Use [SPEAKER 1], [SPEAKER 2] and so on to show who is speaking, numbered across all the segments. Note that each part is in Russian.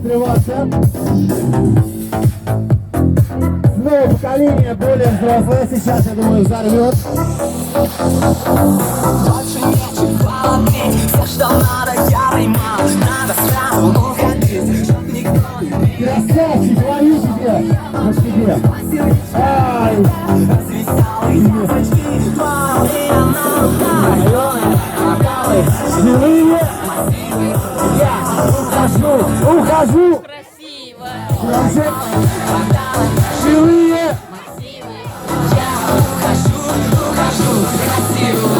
[SPEAKER 1] отрываться. Новое поколение, более взрослое, сейчас, я думаю, взорвет.
[SPEAKER 2] Больше нечего ответить, все, что надо, я поймал. Надо сразу уходить, чтоб никто не
[SPEAKER 1] Красавчик, лови тебе на себе. Ай!
[SPEAKER 2] развеселый язычки. Молния на руках, районы, кварталы,
[SPEAKER 1] Живые!
[SPEAKER 2] массивы.
[SPEAKER 1] Я ухожу!
[SPEAKER 3] Красиво.
[SPEAKER 1] Громче!
[SPEAKER 2] Кварталы,
[SPEAKER 1] Живые!
[SPEAKER 3] Массивы.
[SPEAKER 2] я ухожу, красиво.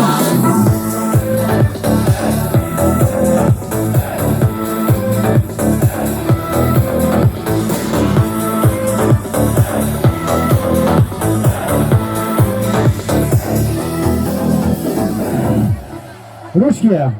[SPEAKER 1] Ручки!
[SPEAKER 3] Кварталы.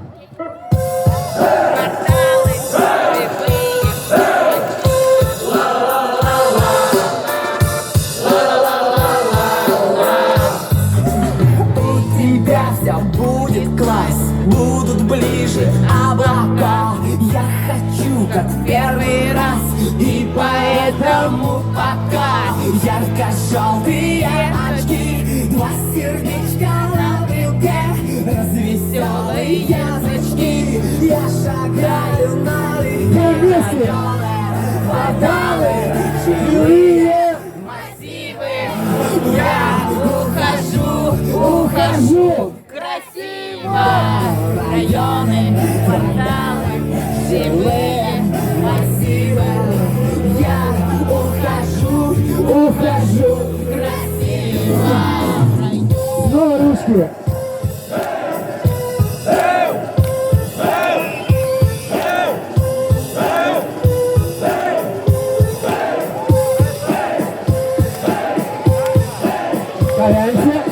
[SPEAKER 2] У тебя все будет класс, будут ближе облака. Я хочу, как в первый раз, и поэтому пока ярко-желтые очки, два сердечка на брелке, развеселые язычки. Я шагаю налегке,
[SPEAKER 1] Вместе!
[SPEAKER 2] кварталы,
[SPEAKER 1] Живые!
[SPEAKER 3] Массивы.
[SPEAKER 2] я ухожу.
[SPEAKER 3] Красиво. Районы, кварталы, живые, массивы.
[SPEAKER 2] Я ухожу.
[SPEAKER 3] Красиво.
[SPEAKER 1] Снова ручки! Ускоряемся!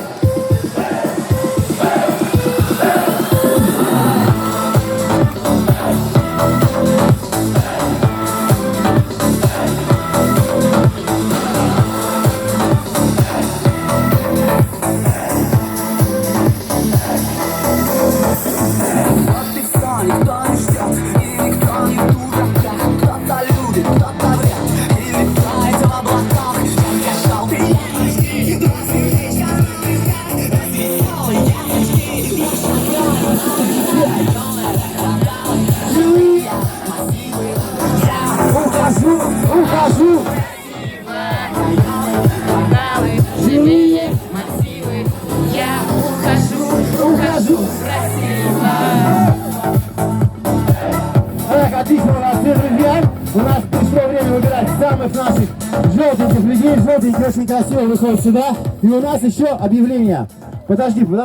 [SPEAKER 2] Вот и все, никто не ждет, и никто не в дураках. Кто-то любит, кто-то врет, и летает в облаках. Ярко-желтые язычки, два сердечка на брелке, развеселые язычки. Я шагаю
[SPEAKER 1] Живые!
[SPEAKER 2] массивы,
[SPEAKER 1] Ухожу!
[SPEAKER 3] Кварталы, живые, массивы. Я ухожу. Красиво.
[SPEAKER 1] Так, отлично у нас все, друзья. У нас пришло время выбирать самых наших желтеньких людей. Желтенькие очень красиво выходят сюда. И у нас еще объявление. Подожди.